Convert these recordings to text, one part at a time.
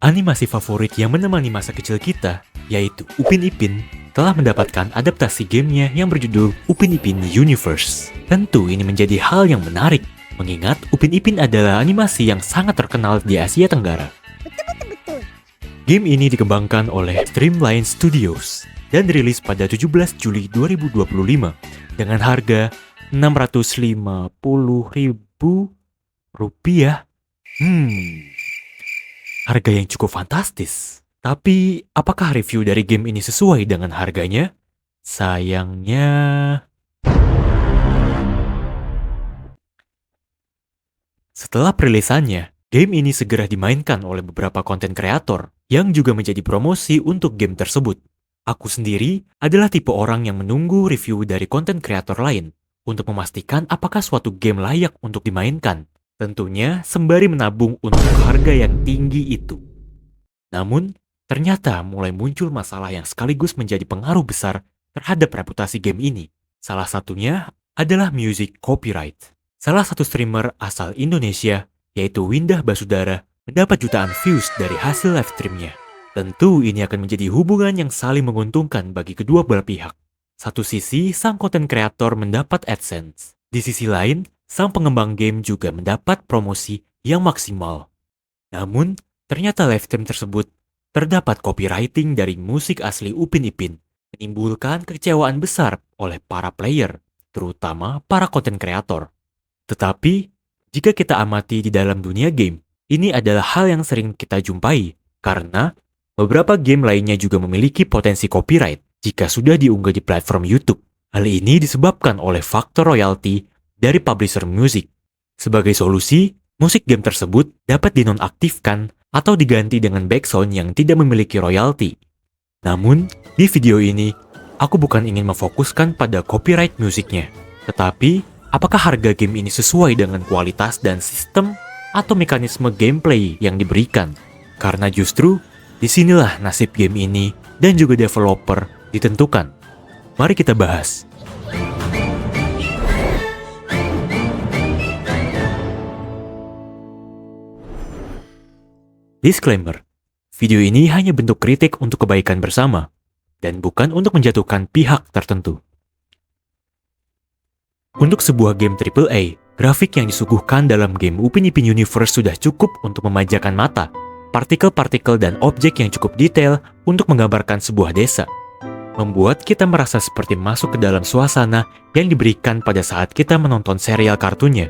Animasi favorit yang menemani masa kecil kita, yaitu Upin Ipin, telah mendapatkan adaptasi gamenya yang berjudul Upin Ipin Universe. Tentu ini menjadi hal yang menarik, mengingat Upin Ipin adalah animasi yang sangat terkenal di Asia Tenggara. Betul. Game ini dikembangkan oleh Streamline Studios dan dirilis pada 17 Juli 2025 dengan harga Rp650.000. Harga yang cukup fantastis. Tapi, apakah review dari game ini sesuai dengan harganya? Sayangnya... Setelah perilisannya, game ini segera dimainkan oleh beberapa konten kreator yang juga menjadi promosi untuk game tersebut. Aku sendiri adalah tipe orang yang menunggu review dari konten kreator lain untuk memastikan apakah suatu game layak untuk dimainkan. Tentunya sembari menabung untuk harga yang tinggi itu. Namun, ternyata mulai muncul masalah yang sekaligus menjadi pengaruh besar terhadap reputasi game ini. Salah satunya adalah music copyright. Salah satu streamer asal Indonesia, yaitu Windah Basudara, mendapat jutaan views dari hasil live streamnya. Tentu ini akan menjadi hubungan yang saling menguntungkan bagi kedua belah pihak. Satu sisi, sang konten kreator mendapat AdSense. Di sisi lain, sang pengembang game juga mendapat promosi yang maksimal. Namun, ternyata live stream tersebut terdapat copywriting dari musik asli Upin Ipin, menimbulkan kekecewaan besar oleh para player, terutama para konten kreator. Tetapi, jika kita amati di dalam dunia game, ini adalah hal yang sering kita jumpai, karena beberapa game lainnya juga memiliki potensi copyright jika sudah diunggah di platform YouTube. Hal ini disebabkan oleh faktor royalti dari publisher musik. Sebagai solusi, musik game tersebut dapat dinonaktifkan atau diganti dengan background yang tidak memiliki royalti. Namun, di video ini, aku bukan ingin memfokuskan pada copyright musiknya, tetapi apakah harga game ini sesuai dengan kualitas dan sistem atau mekanisme gameplay yang diberikan? Karena justru, disinilah nasib game ini dan juga developer ditentukan. Mari kita bahas. Disclaimer, video ini hanya bentuk kritik untuk kebaikan bersama, dan bukan untuk menjatuhkan pihak tertentu. Untuk sebuah game AAA, grafik yang disuguhkan dalam game Upin Ipin Universe sudah cukup untuk memanjakan mata. Partikel-partikel dan objek yang cukup detail untuk menggambarkan sebuah desa. Membuat kita merasa seperti masuk ke dalam suasana yang diberikan pada saat kita menonton serial kartunnya.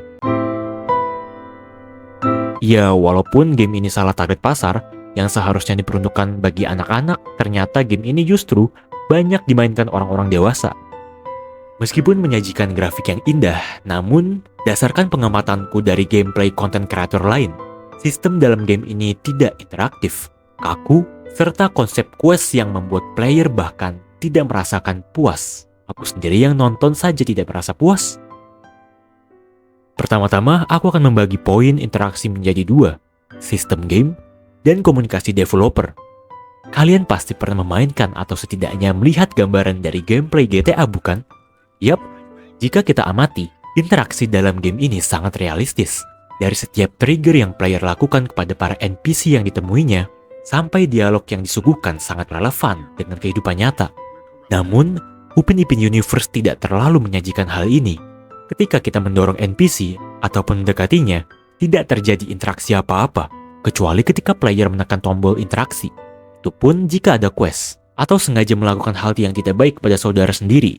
Ya, walaupun game ini salah target pasar, yang seharusnya diperuntukkan bagi anak-anak, ternyata game ini justru banyak dimainkan orang-orang dewasa. Meskipun menyajikan grafik yang indah, namun dasarkan pengamatanku dari gameplay konten kreator lain, sistem dalam game ini tidak interaktif, kaku, serta konsep quest yang membuat player bahkan tidak merasakan puas. Aku sendiri yang nonton saja tidak merasa puas. Pertama-tama, aku akan membagi poin interaksi menjadi dua, sistem game dan komunikasi developer. Kalian pasti pernah memainkan atau setidaknya melihat gambaran dari gameplay GTA, bukan? Yap, jika kita amati, interaksi dalam game ini sangat realistis. Dari setiap trigger yang player lakukan kepada para NPC yang ditemuinya, sampai dialog yang disuguhkan sangat relevan dengan kehidupan nyata. Namun, Upin Ipin Universe tidak terlalu menyajikan hal ini. Ketika kita mendorong NPC ataupun mendekatinya, tidak terjadi interaksi apa-apa, kecuali ketika player menekan tombol interaksi. Itu pun jika ada quest, atau sengaja melakukan hal yang tidak baik pada saudara sendiri.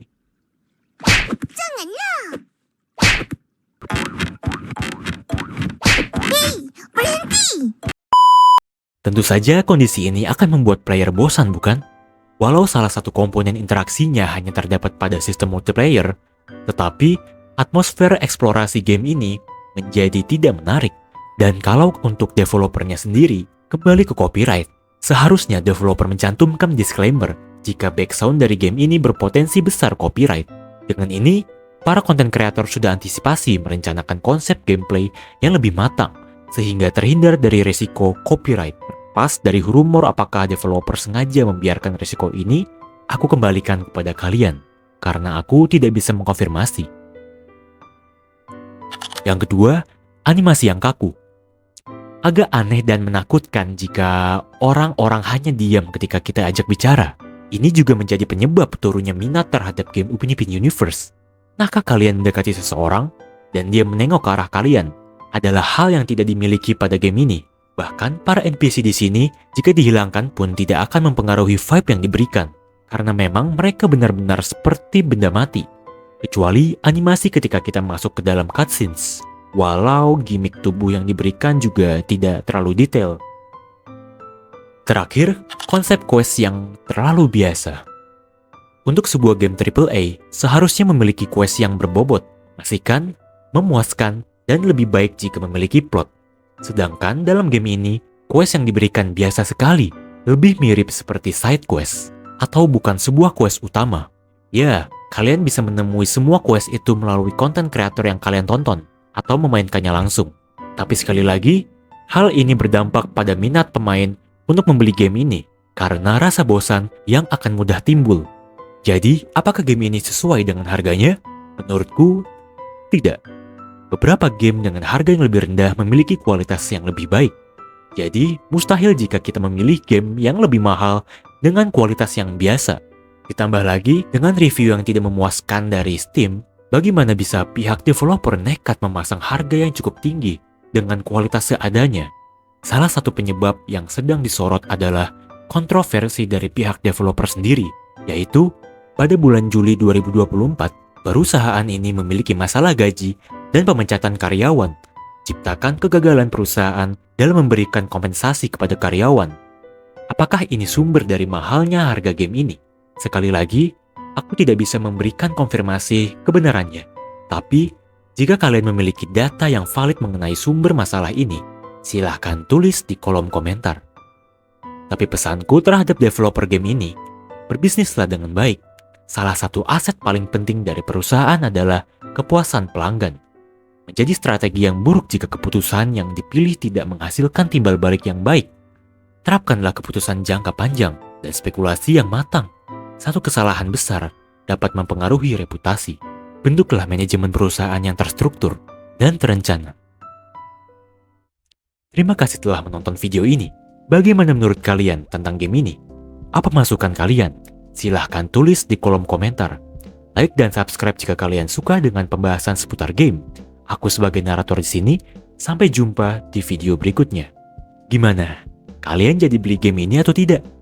Janganlah. Hei, berhenti. Tentu saja kondisi ini akan membuat player bosan, bukan? Walau salah satu komponen interaksinya hanya terdapat pada sistem multiplayer, tetapi atmosfer eksplorasi game ini menjadi tidak menarik. Dan kalau untuk developernya sendiri, kembali ke copyright, seharusnya developer mencantumkan disclaimer jika background dari game ini berpotensi besar copyright. Dengan ini, para konten kreator sudah antisipasi merencanakan konsep gameplay yang lebih matang, sehingga terhindar dari risiko copyright. Pas dari rumor apakah developer sengaja membiarkan risiko ini, aku kembalikan kepada kalian, karena aku tidak bisa mengkonfirmasi. Yang kedua, animasi yang kaku. Agak aneh dan menakutkan jika orang-orang hanya diam ketika kita ajak bicara. Ini juga menjadi penyebab turunnya minat terhadap game Upin Ipin Universe. Nahkah kalian mendekati seseorang dan dia menengok ke arah kalian? Adalah hal yang tidak dimiliki pada game ini. Bahkan para NPC di sini jika dihilangkan pun tidak akan mempengaruhi vibe yang diberikan. Karena memang mereka benar-benar seperti benda mati. Kecuali animasi ketika kita masuk ke dalam cutscenes. Walau gimmick tubuh yang diberikan juga tidak terlalu detail. Terakhir, konsep quest yang terlalu biasa. Untuk sebuah game AAA, seharusnya memiliki quest yang berbobot, mengasihkan, memuaskan, dan lebih baik jika memiliki plot. Sedangkan dalam game ini, quest yang diberikan biasa sekali, lebih mirip seperti side quest, atau bukan sebuah quest utama. Ya, kalian bisa menemui semua quest itu melalui konten kreator yang kalian tonton, atau memainkannya langsung. Tapi sekali lagi, hal ini berdampak pada minat pemain untuk membeli game ini karena rasa bosan yang akan mudah timbul. Jadi, apakah game ini sesuai dengan harganya? Menurutku, tidak. Beberapa game dengan harga yang lebih rendah memiliki kualitas yang lebih baik. Jadi, mustahil jika kita memilih game yang lebih mahal dengan kualitas yang biasa. Ditambah lagi, dengan review yang tidak memuaskan dari Steam, bagaimana bisa pihak developer nekat memasang harga yang cukup tinggi dengan kualitas seadanya? Salah satu penyebab yang sedang disorot adalah kontroversi dari pihak developer sendiri, yaitu pada bulan Juli 2024, perusahaan ini memiliki masalah gaji dan pemecatan karyawan, ciptakan kegagalan perusahaan dalam memberikan kompensasi kepada karyawan. Apakah ini sumber dari mahalnya harga game ini? Sekali lagi, aku tidak bisa memberikan konfirmasi kebenarannya. Tapi, jika kalian memiliki data yang valid mengenai sumber masalah ini, silahkan tulis di kolom komentar. Tapi pesanku terhadap developer game ini, berbisnislah dengan baik. Salah satu aset paling penting dari perusahaan adalah kepuasan pelanggan. Menjadi strategi yang buruk jika keputusan yang dipilih tidak menghasilkan timbal balik yang baik. Terapkanlah keputusan jangka panjang dan spekulasi yang matang. Satu kesalahan besar dapat mempengaruhi reputasi. Bentuklah manajemen perusahaan yang terstruktur dan terencana. Terima kasih telah menonton video ini. Bagaimana menurut kalian tentang game ini? Apa masukan kalian? Silahkan tulis di kolom komentar. Like dan subscribe jika kalian suka dengan pembahasan seputar game. Aku sebagai narator di sini, sampai jumpa di video berikutnya. Gimana? Kalian jadi beli game ini atau tidak?